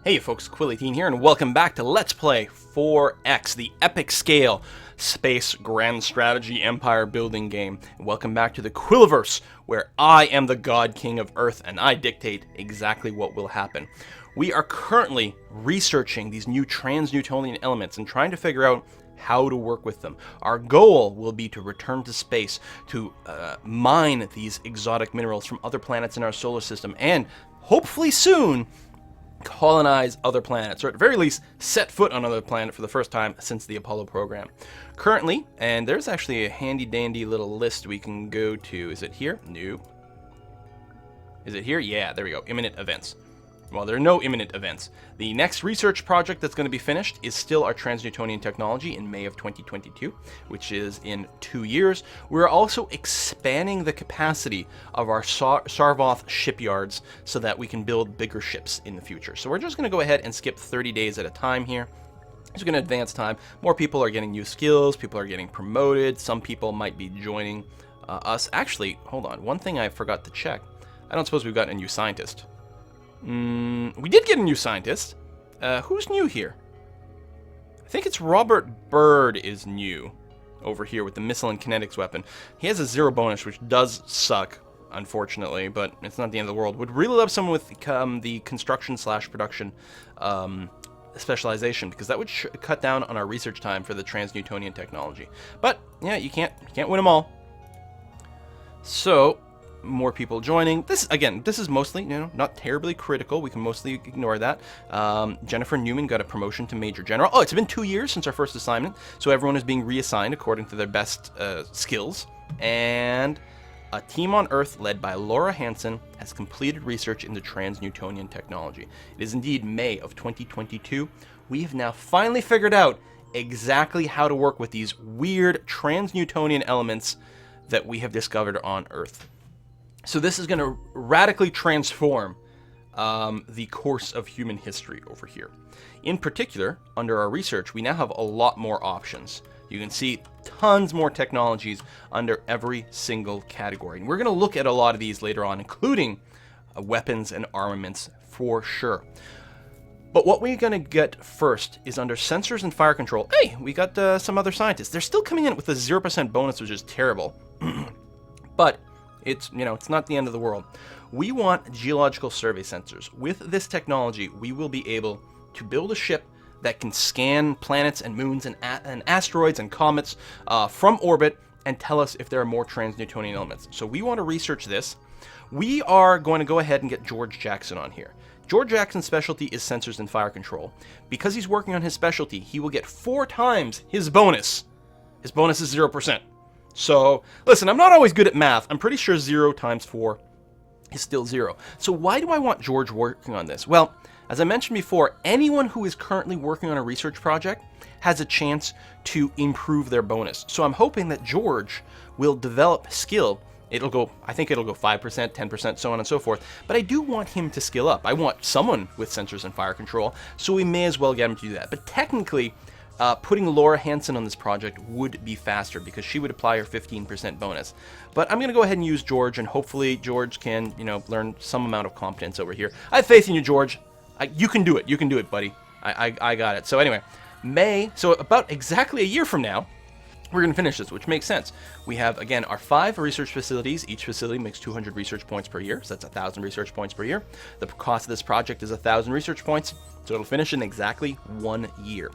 Hey folks, Quilly18 here, and welcome back to Let's Play 4X, the epic scale space grand strategy empire building game. And welcome back to the Quilliverse, where I am the God King of Earth and I dictate exactly what will happen. We are currently researching these new trans-Newtonian elements and trying to figure out how to work with them. Our goal will be to return to space to mine these exotic minerals from other planets in our solar system and hopefully soon colonize other planets, or at the very least set foot on another planet for the first time since the Apollo program. Currently, and there's actually a handy dandy little list we can go to. Is it here? No. Is it here? Yeah, there we go. Imminent events. Well, there are no imminent events. The next research project that's going to be finished is still our trans-Newtonian technology in May of 2022, which is in 2 years. We're also expanding the capacity of our Sarvoth shipyards so that we can build bigger ships in the future. So we're just going to go ahead and skip 30 days at a time here. It's going to advance time. More people are getting new skills. People are getting promoted. Some people might be joining us. Actually, hold on. One thing I forgot to check. I don't suppose we've got a new scientist. We did get a new scientist. Who's new here? I think it's Robert Bird is new over here with the missile and kinetics weapon. He has a 0 bonus, which does suck, unfortunately, but it's not the end of the world. Would really love someone with the construction/production specialization, because that would cut down on our research time for the trans-Newtonian technology. But yeah, you can't win them all. So more people joining. This is mostly, not terribly critical. We can mostly ignore that. Jennifer Newman got a promotion to Major General. Oh, it's been 2 years since our first assignment, so everyone is being reassigned according to their best skills. And a team on Earth led by Laura Hansen has completed research into trans-Newtonian technology. It is indeed May of 2022. We have now finally figured out exactly how to work with these weird trans-Newtonian elements that we have discovered on Earth. So this is going to radically transform the course of human history over here. In particular, under our research, we now have a lot more options. You can see tons more technologies under every single category. And we're going to look at a lot of these later on, including weapons and armaments for sure. But what we're going to get first is under sensors and fire control. Hey, we got some other scientists. They're still coming in with a 0% bonus, which is terrible. But it's not the end of the world. We want geological survey sensors. With this technology, we will be able to build a ship that can scan planets and moons and asteroids and comets from orbit and tell us if there are more trans-Newtonian elements. So we want to research this. We are going to go ahead and get George Jackson on here. George Jackson's specialty is sensors and fire control. Because he's working on his specialty, he will get 4 times his bonus. His bonus is 0%. So, listen, I'm not always good at math. I'm pretty sure 0 times 4 is still 0. So why do I want George working on this? Well, as I mentioned before, anyone who is currently working on a research project has a chance to improve their bonus. So I'm hoping that George will develop skill. I think it'll go 5%, 10%, so on and so forth. But I do want him to skill up. I want someone with sensors and fire control, so we may as well get him to do that. But technically, putting Laura Hansen on this project would be faster because she would apply her 15% bonus. But I'm going to go ahead and use George, and hopefully George can, learn some amount of competence over here. I have faith in you, George. You can do it. You can do it, buddy. I got it. So anyway, so about exactly a year from now, we're going to finish this, which makes sense. We have, again, our 5 research facilities. Each facility makes 200 research points per year, so that's 1,000 research points per year. The cost of this project is 1,000 research points, so it'll finish in exactly 1 year.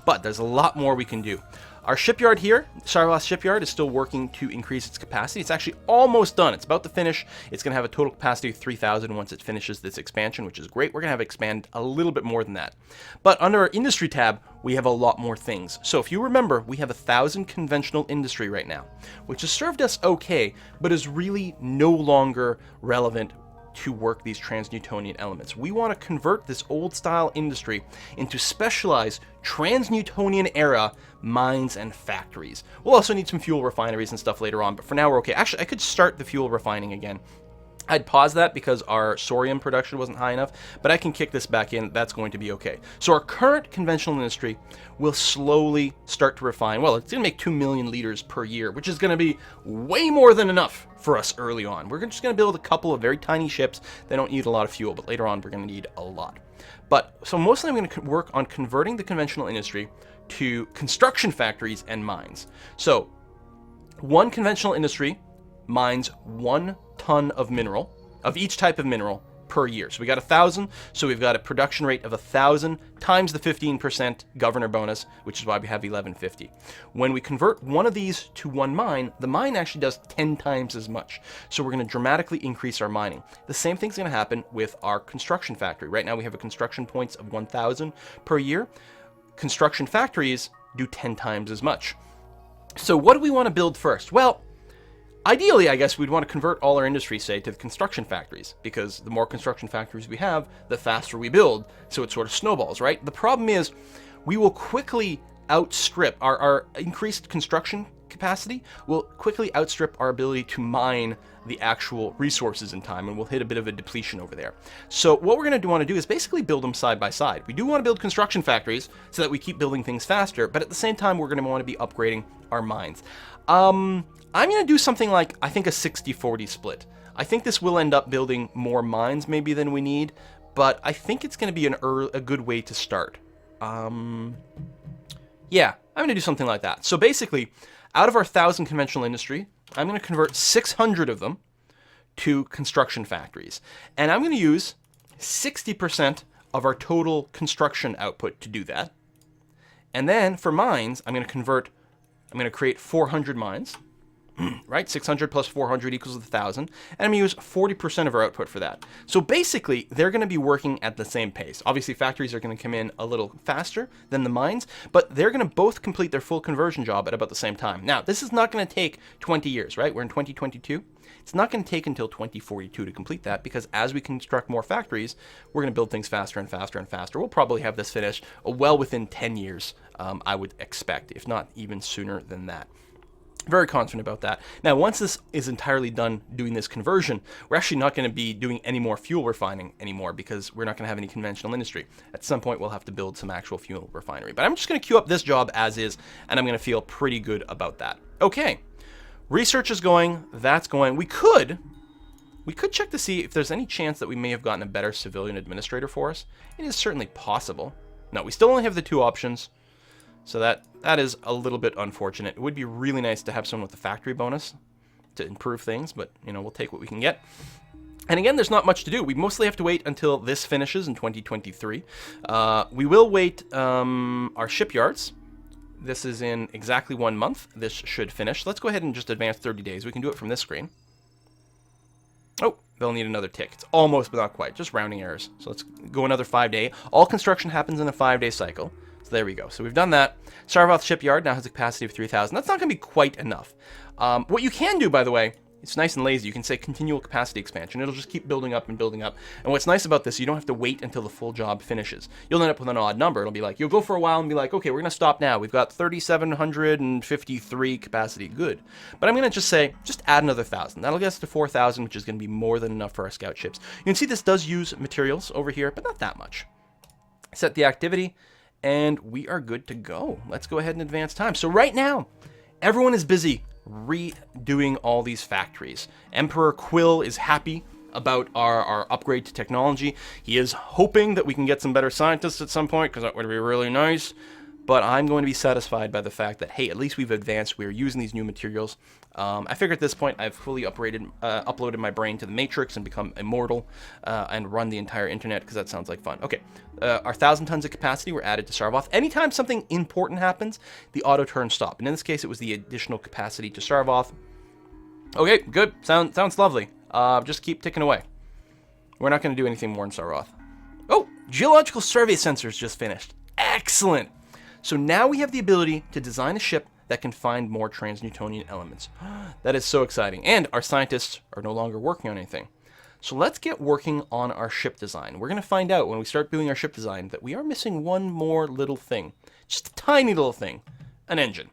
But there's a lot more we can do. Our shipyard here, Sarvoth Shipyard, is still working to increase its capacity. It's actually almost done. It's about to finish. It's going to have a total capacity of 3,000 once it finishes this expansion, which is great. We're going to have it expand a little bit more than that. But under our industry tab, we have a lot more things. So if you remember, we have 1,000 conventional industry right now, which has served us okay, but is really no longer relevant to work these trans-Newtonian elements. We want to convert this old-style industry into specialized trans-Newtonian era mines and factories. We'll also need some fuel refineries and stuff later on, but for now we're okay. Actually, I could start the fuel refining again I'd pause that because our sorium production wasn't high enough, but I can kick this back in. That's going to be okay. So our current conventional industry will slowly start to refine. Well, it's going to make 2 million liters per year, which is going to be way more than enough for us early on. We're just going to build a couple of very tiny ships. They don't need a lot of fuel, but later on we're going to need a lot. But so mostly I'm going to work on converting the conventional industry to construction factories and mines. So one conventional industry mines 1 ton of mineral, of each type of mineral per year. So we got 1,000, so we've got a production rate of 1,000 times the 15% governor bonus, which is why we have 1150. When we convert one of these to one mine, the mine actually does 10 times as much. So we're going to dramatically increase our mining. The same thing's going to happen with our construction factory. Right now we have a construction points of 1,000 per year. Construction factories do 10 times as much. So what do we want to build first? Well, ideally, I guess we'd want to convert all our industry, say, to the construction factories, because the more construction factories we have, the faster we build, so it sort of snowballs, right? The problem is we will quickly outstrip our increased construction capacity will quickly outstrip our ability to mine the actual resources in time, and we'll hit a bit of a depletion over there. So what we're going to want to do is basically build them side by side. We do want to build construction factories so that we keep building things faster, but at the same time, we're going to want to be upgrading our mines. I'm going to do something like, I think, a 60-40 split. I think this will end up building more mines maybe than we need, but I think it's going to be a good way to start. Yeah, I'm going to do something like that. So basically, out of our 1,000 conventional industry, I'm going to convert 600 of them to construction factories. And I'm going to use 60% of our total construction output to do that. And then for mines, I'm going to create 400 mines. Right? 600 plus 400 equals 1,000. And I'm going to use 40% of our output for that. So basically, they're going to be working at the same pace. Obviously, factories are going to come in a little faster than the mines, but they're going to both complete their full conversion job at about the same time. Now, this is not going to take 20 years, right? We're in 2022. It's not going to take until 2042 to complete that, because as we construct more factories, we're going to build things faster and faster and faster. We'll probably have this finished well within 10 years, I would expect, if not even sooner than that. Very confident about that. Now, once this is entirely done doing this conversion, we're actually not going to be doing any more fuel refining anymore, because we're not going to have any conventional industry. At some point, we'll have to build some actual fuel refinery. But I'm just going to queue up this job as is, and I'm going to feel pretty good about that. Okay, research is going. That's going. We could check to see if there's any chance that we may have gotten a better civilian administrator for us. It is certainly possible. No, we still only have the 2 options. So that is a little bit unfortunate. It would be really nice to have someone with a factory bonus to improve things, but, we'll take what we can get. And again, there's not much to do. We mostly have to wait until this finishes in 2023. We will wait our shipyards. This is in exactly 1 month. This should finish. Let's go ahead and just advance 30 days. We can do it from this screen. Oh, they'll need another tick. It's almost, but not quite. Just rounding errors. So let's go another 5-day. All construction happens in a 5-day cycle. So there we go. So we've done that. Sarvoth Shipyard now has a capacity of 3,000. That's not going to be quite enough. What you can do, by the way, it's nice and lazy. You can say continual capacity expansion. It'll just keep building up and building up. And what's nice about this, you don't have to wait until the full job finishes. You'll end up with an odd number. It'll be like, you'll go for a while and be like, okay, we're going to stop now. We've got 3,753 capacity. Good. But I'm going to just say, just add another 1,000. That'll get us to 4,000, which is going to be more than enough for our scout ships. You can see this does use materials over here, but not that much. Set the activity. And we are good to go. Let's go ahead and advance time. So right now, everyone is busy redoing all these factories. Emperor Quill is happy about our upgrade to technology. He is hoping that we can get some better scientists at some point, because that would be really nice. But I'm going to be satisfied by the fact that, hey, at least we've advanced. We're using these new materials. I figure at this point I've fully uploaded my brain to the Matrix and become immortal and run the entire internet, because that sounds like fun. Okay, our 1,000 tons of capacity were added to Sarvoth. Anytime something important happens, the auto turn stop. And in this case, it was the additional capacity to Sarvoth. Okay, good. Sounds lovely. Just keep ticking away. We're not going to do anything more in Sarvoth. Oh, geological survey sensors just finished. Excellent. So now we have the ability to design a ship that can find more trans-Newtonian elements. That is so exciting. And our scientists are no longer working on anything. So let's get working on our ship design. We're going to find out when we start building our ship design that we are missing one more little thing. Just a tiny little thing. An engine.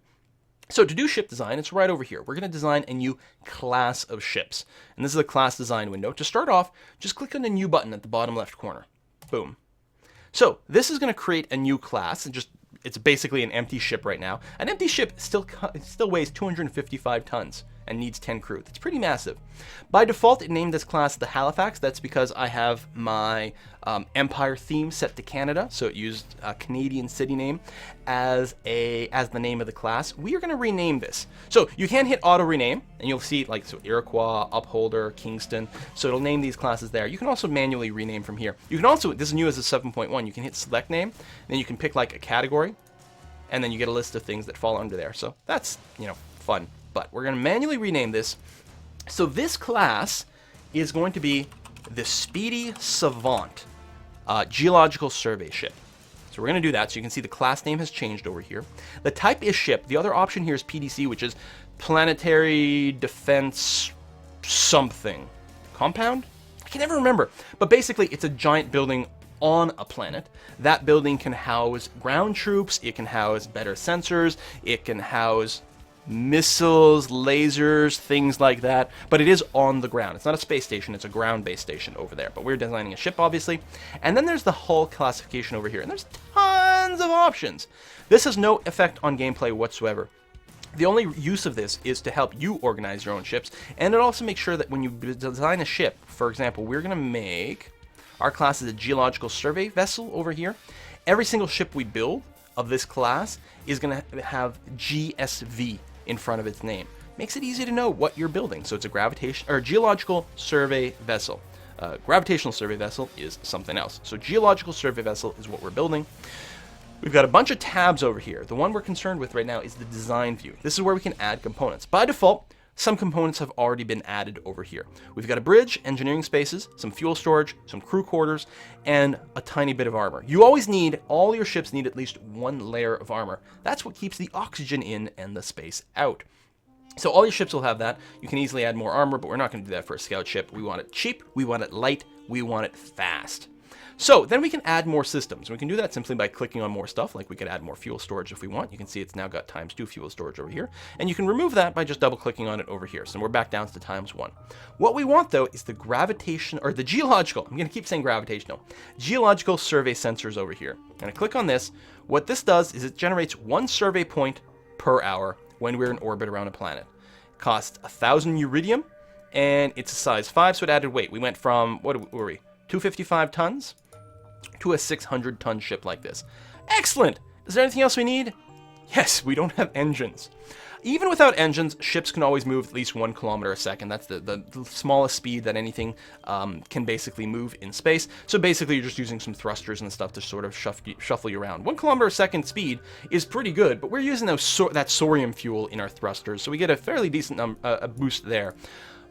So to do ship design, it's right over here. We're going to design a new class of ships. And this is a class design window. To start off, just click on the new button at the bottom left corner. Boom. So this is going to create a new class, and it's basically an empty ship right now. An empty ship still weighs 255 tons and needs 10 crew. That's pretty massive. By default, it named this class the Halifax. That's because I have my Empire theme set to Canada, so it used a Canadian city name as the name of the class. We are going to rename this. So you can hit auto rename, and you'll see like Iroquois, Upholder, Kingston. So it'll name these classes there. You can also manually rename from here. You can also, this is new as a 7.1, you can hit select name, then you can pick like a category, and then you get a list of things that fall under there. So that's, fun. But we're going to manually rename this. So this class is going to be the Speedy Savant Geological Survey Ship. So we're going to do that. So you can see the class name has changed over here. The type is ship. The other option here is PDC, which is Planetary Defense something. Compound? I can never remember. But basically, it's a giant building on a planet. That building can house ground troops. It can house better sensors. It can house missiles, lasers, things like that, but it is on the ground. It's not a space station, it's a ground-based station over there, but we're designing a ship, obviously. And then there's the hull classification over here, and there's tons of options. This has no effect on gameplay whatsoever. The only use of this is to help you organize your own ships, and it also makes sure that when you design a ship, for example, we're going to make our class is a geological survey vessel over here. Every single ship we build of this class is going to have GSV in front of its name. Makes it easy to know what you're building. So it's a geological survey vessel. Gravitational survey vessel is something else. So geological survey vessel is what we're building. We've got a bunch of tabs over here. The one we're concerned with right now is the design view. This is where we can add components. By default, some components have already been added over here. We've got a bridge, engineering spaces, some fuel storage, some crew quarters, and a tiny bit of armor. All your ships need at least one layer of armor. That's what keeps the oxygen in and the space out. So all your ships will have that. You can easily add more armor, but we're not going to do that for a scout ship. We want it cheap, we want it light, we want it fast. So then we can add more systems. We can do that simply by clicking on more stuff, like we could add more fuel storage if we want. You can see it's now got ×2 fuel storage over here. And you can remove that by just double clicking on it over here. So we're back down to ×1. What we want though is the geological, I'm going to keep saying gravitational, geological survey sensors over here. And I click on this. What this does is it generates 1 survey point per hour when we're in orbit around a planet. It costs 1,000 uridium, and it's a size 5, so it added weight. We went from, what were we, 255 tons? To a 600-ton ship like this. Excellent! Is there anything else we need? Yes, we don't have engines. Even without engines, ships can always move at least 1 kilometer a second. That's the smallest speed that anything can basically move in space. So basically, you're just using some thrusters and stuff to sort of shuffle you around. 1 kilometer a second speed is pretty good, but we're using that sorium fuel in our thrusters, so we get a fairly decent a boost there.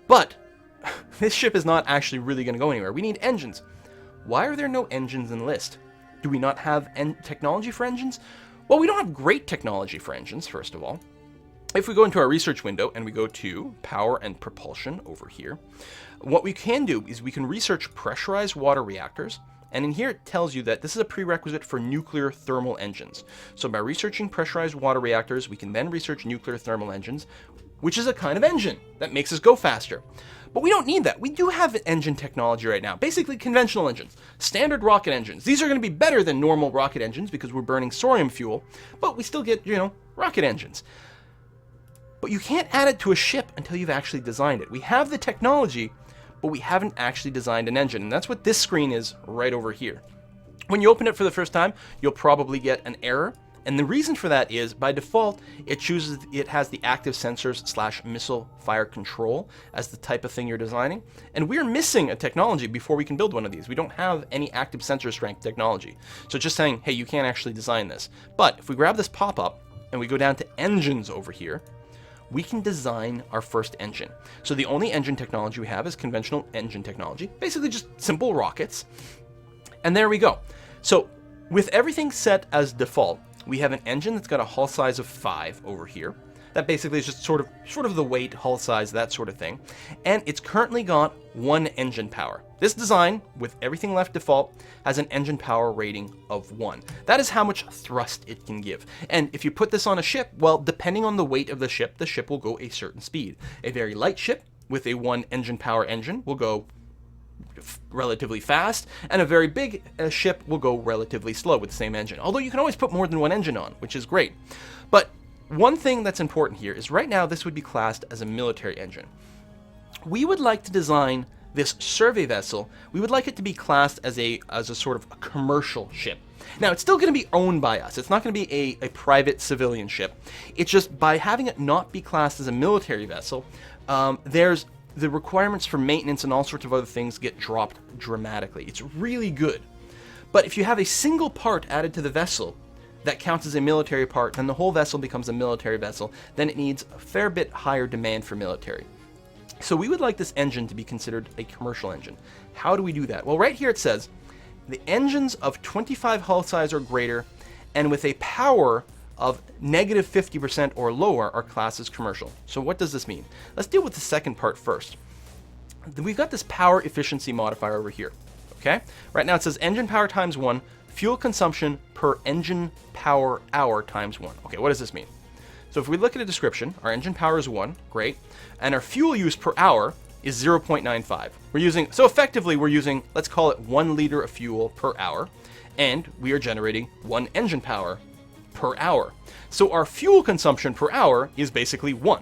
But this ship is not actually really going to go anywhere. We need engines. Why are there no engines in the list? Do we not have technology for engines? Well, we don't have great technology for engines, first of all. If we go into our research window and we go to power and propulsion over here, what we can do is we can research pressurized water reactors. And in here, it tells you that this is a prerequisite for nuclear thermal engines. So by researching pressurized water reactors, we can then research nuclear thermal engines, which is a kind of engine that makes us go faster. But we don't need that. We do have engine technology right now. Basically conventional engines, standard rocket engines. These are going to be better than normal rocket engines because we're burning sorium fuel, but we still get, rocket engines. But you can't add it to a ship until you've actually designed it. We have the technology, but we haven't actually designed an engine, and that's what this screen is right over here. When you open it for the first time, you'll probably get an error. And the reason for that is, by default, it has the active sensors / missile fire control as the type of thing you're designing. And we're missing a technology before we can build one of these. We don't have any active sensor strength technology. So just saying, hey, you can't actually design this. But if we grab this pop-up and we go down to engines over here, we can design our first engine. So the only engine technology we have is conventional engine technology, basically just simple rockets. And there we go. So with everything set as default, we have an engine that's got a hull size of 5 over here. That basically is just sort of the weight, hull size, that sort of thing. And it's currently got 1 engine power. This design, with everything left default, has an engine power rating of 1. That is how much thrust it can give. And if you put this on a ship, well, depending on the weight of the ship will go a certain speed. A very light ship with a 1 engine power engine will go relatively fast, and a very big ship will go relatively slow with the same engine. Although you can always put more than 1 engine on, which is great. But one thing that's important here is right now this would be classed as a military engine. We would like to design this survey vessel, we would like it to be classed as a sort of a commercial ship. Now, it's still going to be owned by us. It's not going to be a private civilian ship. It's just by having it not be classed as a military vessel, there's the requirements for maintenance and all sorts of other things get dropped dramatically. It's really good. But if you have a single part added to the vessel that counts as a military part, then the whole vessel becomes a military vessel. Then it needs a fair bit higher demand for military. So we would like this engine to be considered a commercial engine. How do we do that? Well, right here it says, the engines of 25 hull size or greater and with a power of negative 50% or lower are classed as commercial. So what does this mean? Let's deal with the second part first. We've got this power efficiency modifier over here, okay? Right now it says engine power times 1, fuel consumption per engine power hour times 1. Okay, what does this mean? So if we look at a description, our engine power is 1, great, and our fuel use per hour is 0.95. So effectively we're using, let's call it 1 liter of fuel per hour, and we are generating 1 engine power per hour. So our fuel consumption per hour is basically 1,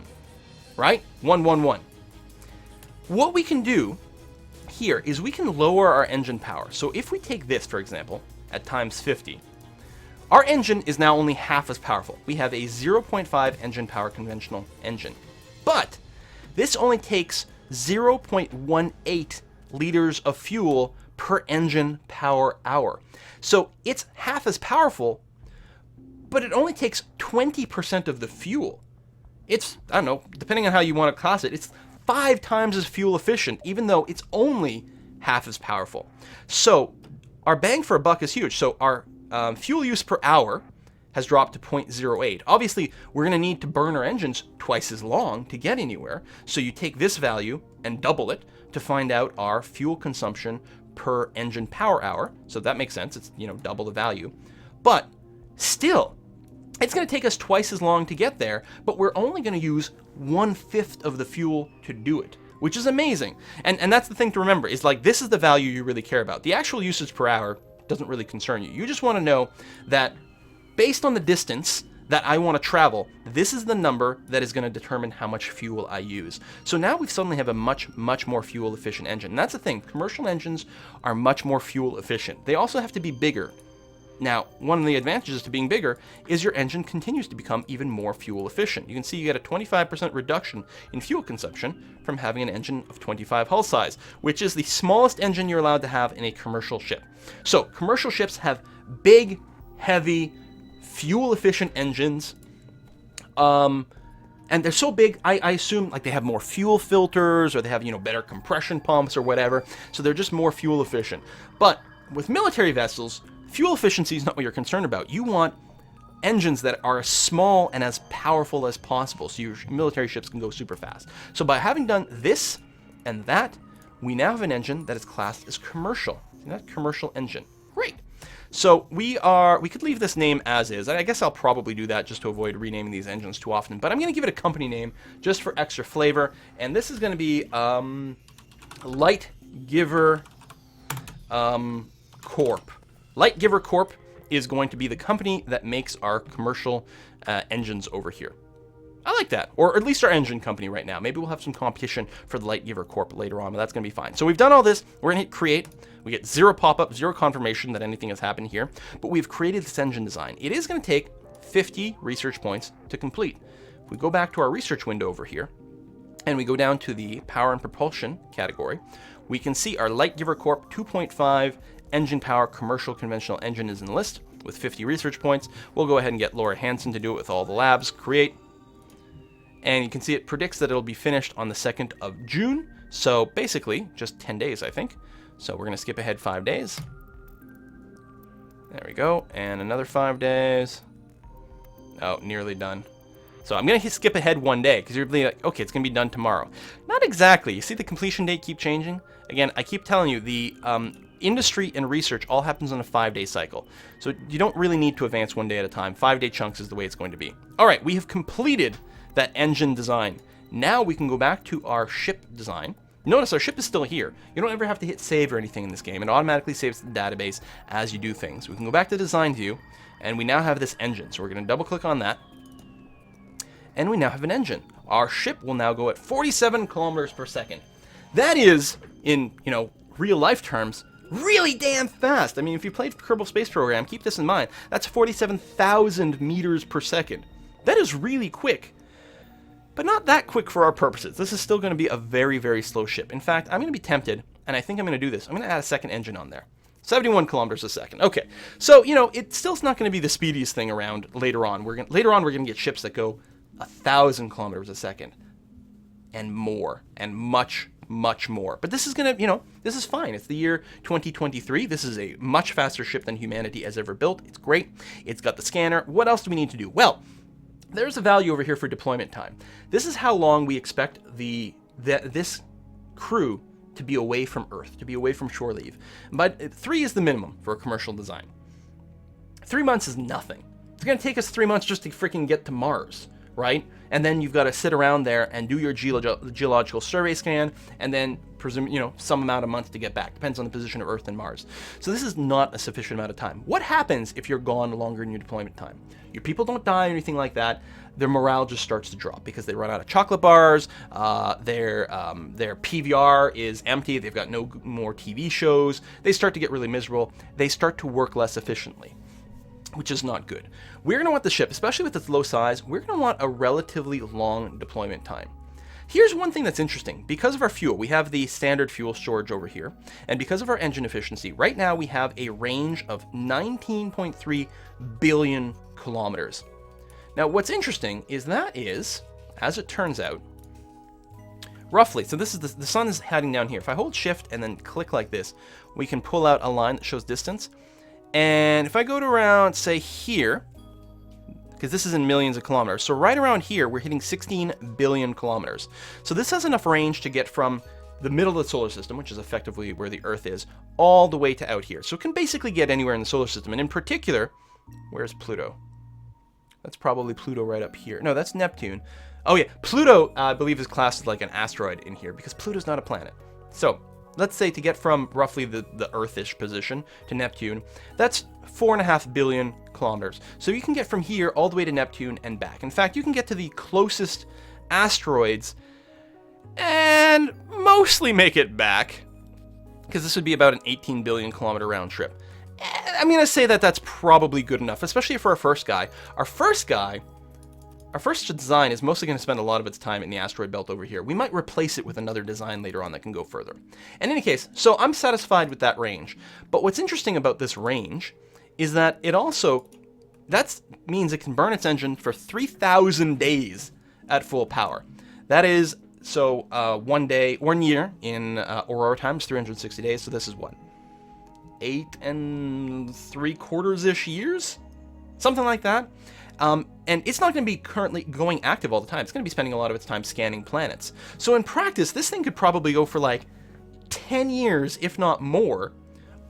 right? 1, 1, 1. What we can do here is we can lower our engine power. So if we take this, for example, at times 50, our engine is now only half as powerful. We have a 0.5 engine power conventional engine. But this only takes 0.18 liters of fuel per engine power hour. So it's half as powerful, but it only takes 20% of the fuel. It's, I don't know, depending on how you want to class it, it's 5 times as fuel efficient, even though it's only half as powerful. So our bang for a buck is huge. So our fuel use per hour has dropped to 0.08. Obviously, we're going to need to burn our engines twice as long to get anywhere. So you take this value and double it to find out our fuel consumption per engine power hour. So that makes sense. It's, double the value. But still, it's going to take us twice as long to get there, but we're only going to use 1/5 of the fuel to do it, which is amazing. And that's the thing to remember, is like, this is the value you really care about. The actual usage per hour doesn't really concern you. You just want to know that based on the distance that I want to travel, this is the number that is going to determine how much fuel I use. So now we suddenly have a much, much more fuel efficient engine. And that's the thing, commercial engines are much more fuel efficient. They also have to be bigger. Now, one of the advantages to being bigger is your engine continues to become even more fuel efficient. You can see you get a 25% reduction in fuel consumption from having an engine of 25 hull size, which is the smallest engine you're allowed to have in a commercial ship. So commercial ships have big, heavy, fuel efficient engines. And they're so big, I assume like they have more fuel filters, or they have, better compression pumps or whatever. So they're just more fuel efficient. But with military vessels, fuel efficiency is not what you're concerned about. You want engines that are as small and as powerful as possible, so your military ships can go super fast. So by having done this and that, we now have an engine that is classed as commercial. See that? Commercial engine. Great. So we could leave this name as is. I guess I'll probably do that just to avoid renaming these engines too often. But I'm going to give it a company name just for extra flavor. And this is going to be Light Giver Corp. Light Giver Corp is going to be the company that makes our commercial engines over here. I like that. Or at least our engine company right now. Maybe we'll have some competition for the Light Giver Corp later on, but that's going to be fine. So we've done all this. We're going to hit create. We get 0 pop-up, 0 confirmation that anything has happened here. But we've created this engine design. It is going to take 50 research points to complete. If we go back to our research window over here, and we go down to the power and propulsion category, we can see our Light Giver Corp 2.5 engine power commercial conventional engine is in the list with 50 research points. We'll go ahead and get Laura Hansen to do it with all the labs. Create. And you can see it predicts that it'll be finished on the 2nd of June. So basically just 10 days, I think. So we're going to skip ahead 5 days. There we go. And another 5 days. Oh, nearly done. So I'm going to skip ahead one day because you're like, okay, it's going to be done tomorrow. Not exactly. You see the completion date keep changing? Again, I keep telling you, the industry and research all happens on a 5-day cycle. So you don't really need to advance one day at a time. 5-day chunks is the way it's going to be. All right, we have completed that engine design. Now we can go back to our ship design. Notice our ship is still here. You don't ever have to hit save or anything in this game. It automatically saves the database as you do things. We can go back to design view, and we now have this engine. So we're going to double click on that. And we now have an engine. Our ship will now go at 47 kilometers per second. That is, in real life terms, really damn fast. I mean, if you played Kerbal Space Program, keep this in mind. That's 47,000 meters per second. That is really quick. But not that quick for our purposes. This is still going to be a very, very slow ship. In fact, I'm going to be tempted, and I think I'm going to do this. I'm going to add a second engine on there. 71 kilometers a second. Okay, so, it still's not going to be the speediest thing around later on. Later on, we're going to get ships that go 1,000 kilometers a second and more, and much, much more. But this is going to, this is fine. It's the year 2023. This is a much faster ship than humanity has ever built. It's great. It's got the scanner. What else do we need to do? Well, there's a value over here for deployment time. This is how long we expect this crew to be away from Earth, to be away from shore leave. But 3 is the minimum for a commercial design. 3 months is nothing. It's going to take us 3 months just to freaking get to Mars, right? And then you've got to sit around there and do your geological survey scan, and then presume, some amount of months to get back. Depends on the position of Earth and Mars. So this is not a sufficient amount of time. What happens if you're gone longer in your deployment time? Your people don't die or anything like that. Their morale just starts to drop because they run out of chocolate bars. Their PVR is empty. They've got no more TV shows. They start to get really miserable. They start to work less efficiently, which is not good. We're going to want the ship, especially with its low size, we're going to want a relatively long deployment time. Here's one thing that's interesting. Because of our fuel, we have the standard fuel storage over here, and because of our engine efficiency, right now we have a range of 19.3 billion kilometers. Now, what's interesting is that is, as it turns out, roughly, so this is the sun is heading down here. If I hold shift and then click like this, we can pull out a line that shows distance. And if I go to around, say here, because this is in millions of kilometers, so right around here, we're hitting 16 billion kilometers. So this has enough range to get from the middle of the solar system, which is effectively where the Earth is, all the way to out here. So it can basically get anywhere in the solar system. And in particular, where's Pluto? That's probably Pluto right up here. No, that's Neptune. Oh yeah, Pluto, I believe, is classed as like an asteroid in here because Pluto's not a planet. So let's say to get from roughly the Earth-ish position to Neptune, that's 4.5 billion kilometers. So you can get from here all the way to Neptune and back. In fact, you can get to the closest asteroids and mostly make it back, because this would be about an 18 billion kilometer round trip. I'm going to say that that's probably good enough, especially for our first guy. Our first design is mostly going to spend a lot of its time in the asteroid belt over here. We might replace it with another design later on that can go further. In any case, so I'm satisfied with that range. But what's interesting about this range is that it also, that means it can burn its engine for 3,000 days at full power. That is, so 1 year in Aurora time is 360 days, so this is what? 8 3/4-ish years? Something like that. And it's not going to be currently going active all the time. It's going to be spending a lot of its time scanning planets. So in practice, this thing could probably go for like 10 years, if not more,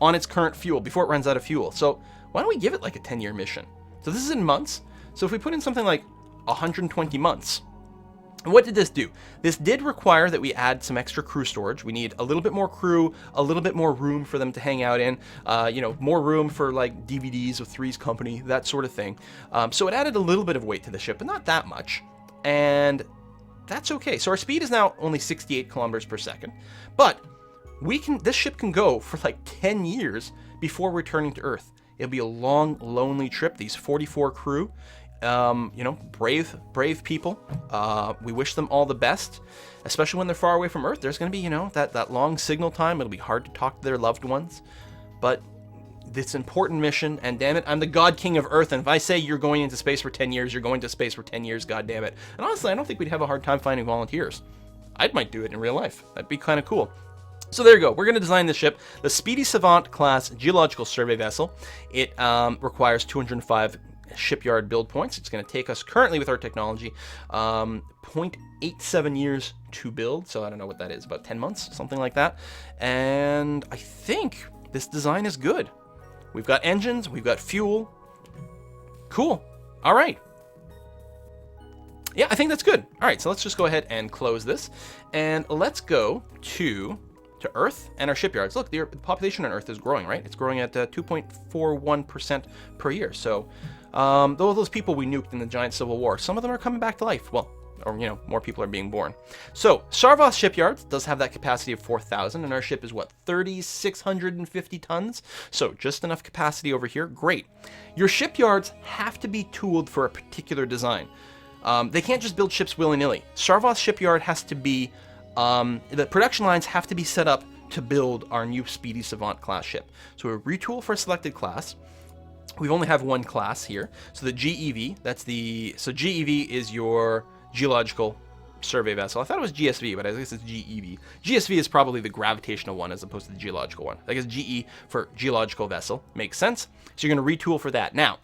on its current fuel before it runs out of fuel. So why don't we give it like a 10-year mission? So this is in months. So if we put in something like 120 months, what did this do? This did require that we add some extra crew storage. We need a little bit more crew, a little bit more room for them to hang out in, more room for like DVDs with Three's Company, that sort of thing. So it added a little bit of weight to the ship, but not that much. And that's okay. So our speed is now only 68 kilometers per second, but this ship can go for like 10 years before returning to Earth. It'll be a long, lonely trip. These 44 crew, brave people. We wish them all the best, especially when they're far away from Earth. There's going to be, that long signal time. It'll be hard to talk to their loved ones, but this important mission, and damn it, I'm the God King of Earth, and if I say you're going into space for 10 years, you're going to space for 10 years, God damn it. And honestly, I don't think we'd have a hard time finding volunteers. I might do it in real life. That'd be kind of cool. So there you go. We're going to design this ship, the Speedy Savant class geological survey vessel. It requires 205 shipyard build points. It's going to take us currently with our technology 0.87 years to build. So I don't know what that is, about 10 months, something like that. And I think this design is good. We've got engines, we've got fuel. Cool. All right. Yeah, I think that's good. All right, so let's just go ahead and close this. And let's go to Earth and our shipyards. Look, the population on Earth is growing, right? It's growing at 2.41% per year. So those people we nuked in the giant civil war, some of them are coming back to life. Well, or, more people are being born. So Sarvos Shipyard does have that capacity of 4,000, and our ship is, what, 3,650 tons? So just enough capacity over here. Great. Your shipyards have to be tooled for a particular design. They can't just build ships willy-nilly. Sarvos Shipyard has to be, the production lines have to be set up to build our new Speedy Savant class ship. So we retool for a selected class. We only have one class here. So the GEV, so GEV is your geological survey vessel. I thought it was GSV, but I guess it's GEV. GSV is probably the gravitational one as opposed to the geological one. I guess GE for geological vessel makes sense. So you're going to retool for that. Now,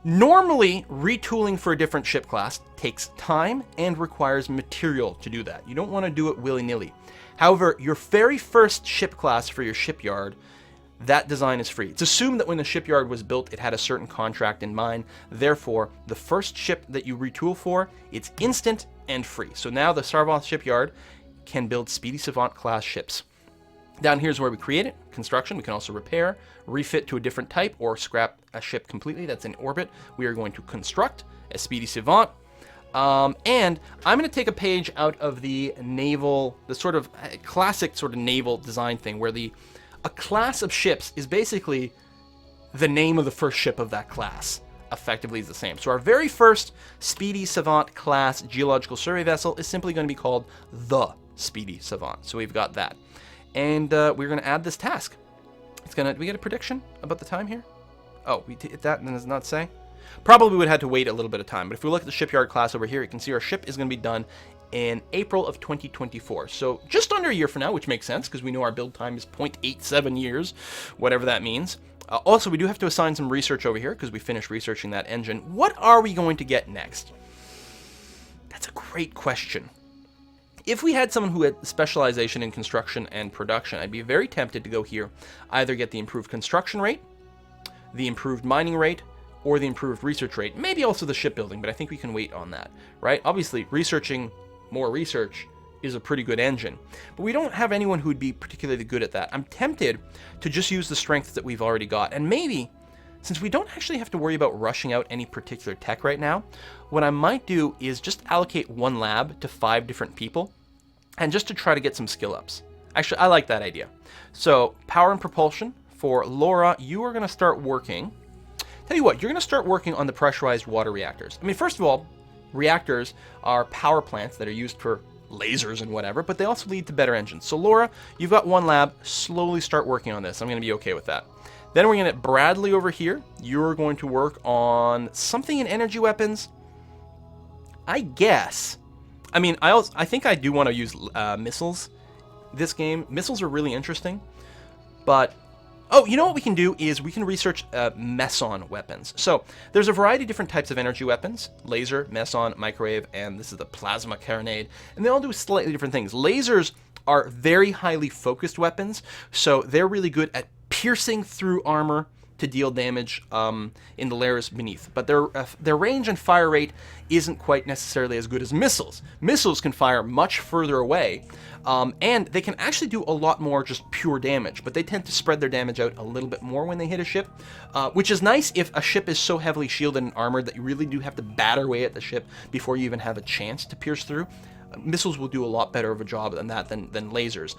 normally, retooling for a different ship class takes time and requires material to do that. You don't want to do it willy-nilly. However, your very first ship class for your shipyard, that design is free. It's assumed that when the shipyard was built, it had a certain contract in mind. Therefore, the first ship that you retool for, it's instant and free. So now the Sarvos Shipyard can build Speedy Savant class ships. Down here's where we create it, construction. We can also repair, refit to a different type, or scrap a ship completely that's in orbit. We are going to construct a Speedy Savant. And I'm going to take a page out of the naval, the sort of classic sort of naval design thing, where a class of ships is basically the name of the first ship of that class. Effectively is the same. So our very first Speedy Savant class geological survey vessel is simply going to be called the Speedy Savant. So we've got that. And we're going to add this task. Do we get a prediction about the time here? Oh, we hit that and then does not say? Probably would have had to wait a little bit of time. But if we look at the shipyard class over here, you can see our ship is going to be done in April of 2024. So just under a year from now, which makes sense because we know our build time is 0.87 years, whatever that means. Also, we do have to assign some research over here because we finished researching that engine. What are we going to get next? That's a great question. If we had someone who had specialization in construction and production, I'd be very tempted to go here, either get the improved construction rate, the improved mining rate, or the improved research rate. Maybe also the shipbuilding, but I think we can wait on that, right? Obviously, researching more research is a pretty good engine, but we don't have anyone who would be particularly good at that. I'm tempted to just use the strengths that we've already got, and maybe, since we don't actually have to worry about rushing out any particular tech right now, what I might do is just allocate one lab to 5 different people, and just to try to get some skill ups. Actually, I like that idea. So, power and propulsion, for Laura, you are going to start working. Tell you what, you're going to start working on the pressurized water reactors. I mean, first of all, reactors are power plants that are used for lasers and whatever, but they also lead to better engines. So Laura, you've got one lab, slowly start working on this. I'm going to be okay with that. Then we're going to get Bradley over here. You're going to work on something in energy weapons. I guess. I mean, I think I do want to use missiles this game. Missiles are really interesting, but oh, you know what we can do is we can research meson weapons. So there's a variety of different types of energy weapons: laser, meson, microwave, and this is the plasma carronade. And they all do slightly different things. Lasers are very highly focused weapons, so they're really good at piercing through armor to deal damage in the layers beneath. But their range and fire rate isn't quite necessarily as good as missiles. Missiles can fire much further away, and they can actually do a lot more just pure damage, but they tend to spread their damage out a little bit more when they hit a ship, which is nice if a ship is so heavily shielded and armored that you really do have to batter away at the ship before you even have a chance to pierce through. Missiles will do a lot better of a job than that than lasers.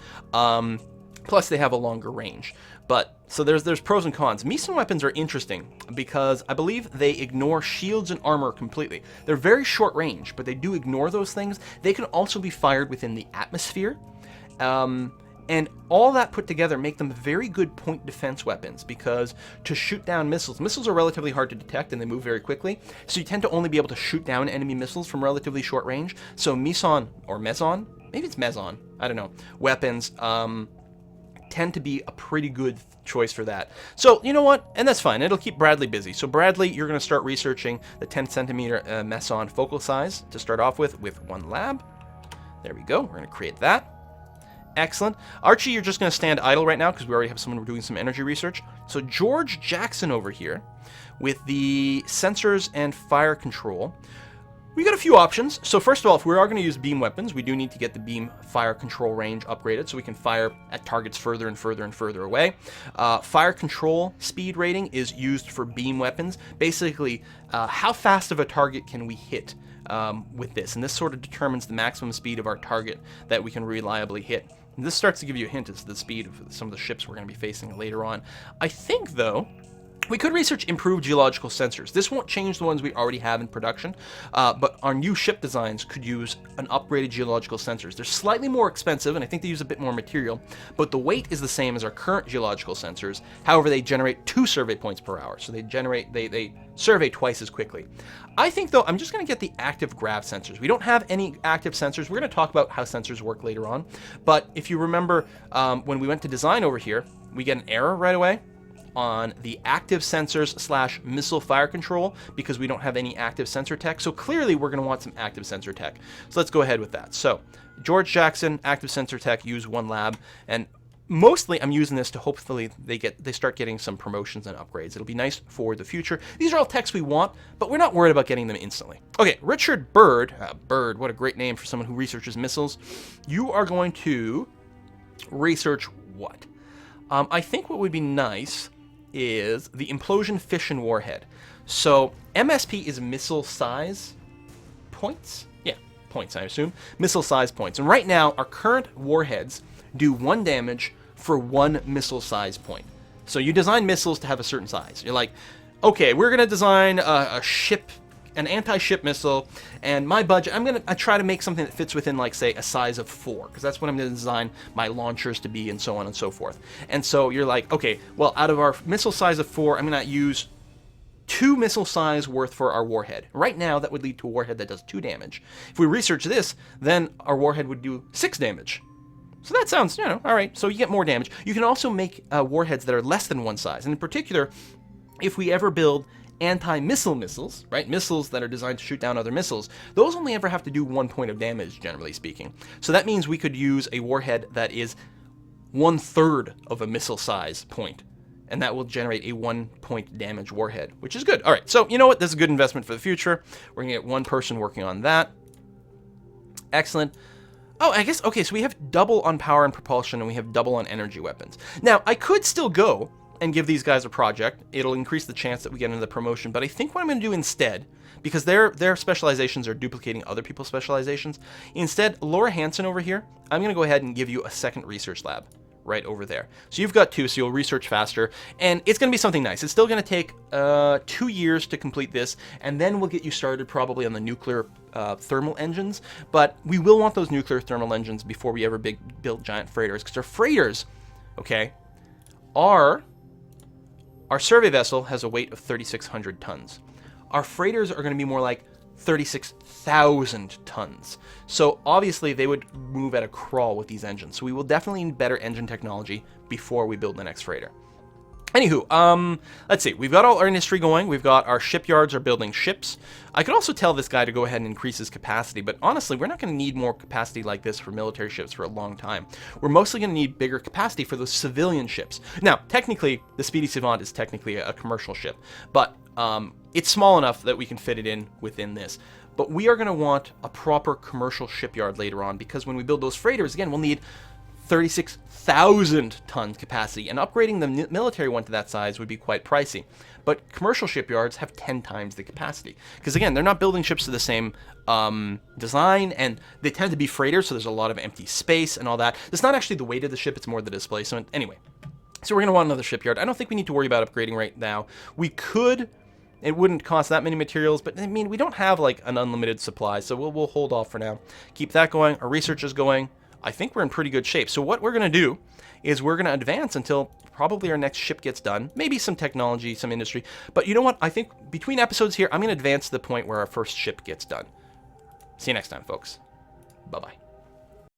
Plus, they have a longer range. But so there's pros and cons. Meson weapons are interesting because I believe they ignore shields and armor completely. They're very short range, but they do ignore those things. They can also be fired within the atmosphere. And all that put together make them very good point defense weapons, because to shoot down missiles are relatively hard to detect and they move very quickly. So you tend to only be able to shoot down enemy missiles from relatively short range. So meson, or meson, maybe it's meson, I don't know, weapons, tend to be a pretty good choice for that. So, you know what? And that's fine. It'll keep Bradley busy. So, Bradley, you're going to start researching the 10 centimeter meson focal size to start off with one lab. There we go. We're going to create that. Excellent. Archie, you're just going to stand idle right now because we already have someone doing some energy research. So, George Jackson over here with the sensors and fire control. We got a few options. So first of all, if we are going to use beam weapons, we do need to get the beam fire control range upgraded so we can fire at targets further and further and further away. Fire control speed rating is used for beam weapons. Basically, how fast of a target can we hit with this? And this sort of determines the maximum speed of our target that we can reliably hit. And this starts to give you a hint as to the speed of some of the ships we're going to be facing later on. I think, though, we could research improved geological sensors. This won't change the ones we already have in production, but our new ship designs could use an upgraded geological sensors. They're slightly more expensive, and I think they use a bit more material, but the weight is the same as our current geological sensors. However, they generate 2 survey points per hour, so they survey twice as quickly. I think, though, I'm just going to get the active grav sensors. We don't have any active sensors. We're going to talk about how sensors work later on, but if you remember when we went to design over here, we get an error right away on the active sensors / missile fire control because we don't have any active sensor tech. So clearly we're going to want some active sensor tech. So let's go ahead with that. So George Jackson, active sensor tech, use 1 lab, and mostly I'm using this to hopefully they start getting some promotions and upgrades. It'll be nice for the future. These are all techs we want, but we're not worried about getting them instantly. Okay, Richard Bird, Bird, what a great name for someone who researches missiles. You are going to research what? I think what would be nice is the implosion fission warhead. So MSP is missile size points? Yeah, points, I assume. Missile size points. And right now, our current warheads do 1 damage for 1 missile size point. So you design missiles to have a certain size. You're like, okay, we're going to design an anti-ship missile, and my budget, I try to make something that fits within, like, say, a size of 4, because that's what I'm going to design my launchers to be, and so on and so forth. And so you're like, okay, well, out of our missile size of 4, I'm going to use 2 missile size worth for our warhead. Right now, that would lead to a warhead that does 2 damage. If we research this, then our warhead would do 6 damage. So that sounds, all right, so you get more damage. You can also make warheads that are less than 1 size, and in particular, if we ever build anti-missile missiles, right? Missiles that are designed to shoot down other missiles, those only ever have to do 1 point of damage, generally speaking. So that means we could use a warhead that is 1/3 of a missile size point, and that will generate a 1 point damage warhead, which is good. All right, so you know what? This is a good investment for the future. We're gonna get 1 person working on that. Excellent. Oh, I guess, okay, so we have double on power and propulsion, and we have double on energy weapons. Now, I could still go and give these guys a project. It'll increase the chance that we get into the promotion, but I think what I'm going to do instead, because their specializations are duplicating other people's specializations, instead, Laura Hansen over here, I'm going to go ahead and give you a second research lab right over there. So you've got 2, so you'll research faster, and it's going to be something nice. It's still going to take 2 years to complete this, and then we'll get you started probably on the nuclear thermal engines, but we will want those nuclear thermal engines before we ever build giant freighters, because our freighters, okay, our survey vessel has a weight of 3,600 tons. Our freighters are going to be more like 36,000 tons. So obviously they would move at a crawl with these engines. So we will definitely need better engine technology before we build the next freighter. Anywho, let's see. We've got all our industry going. We've got our shipyards are building ships. I could also tell this guy to go ahead and increase his capacity, but honestly, we're not going to need more capacity like this for military ships for a long time. We're mostly going to need bigger capacity for those civilian ships. Now, technically, the Speedy Savant is technically a commercial ship, but it's small enough that we can fit it in within this. But we are going to want a proper commercial shipyard later on, because when we build those freighters, again, we'll need 36,000 ton capacity, and upgrading the military one to that size would be quite pricey. But commercial shipyards have 10 times the capacity, because again, they're not building ships to the same design, and they tend to be freighters, so there's a lot of empty space and all that. It's not actually the weight of the ship, it's more the displacement. Anyway, so we're going to want another shipyard. I don't think we need to worry about upgrading right now. We could. It wouldn't cost that many materials, but I mean, we don't have like an unlimited supply, so we'll hold off for now. Keep that going. Our research is going. I think we're in pretty good shape. So what we're going to do is we're going to advance until probably our next ship gets done. Maybe some technology, some industry. But you know what? I think between episodes here, I'm going to advance to the point where our first ship gets done. See you next time, folks. Bye-bye.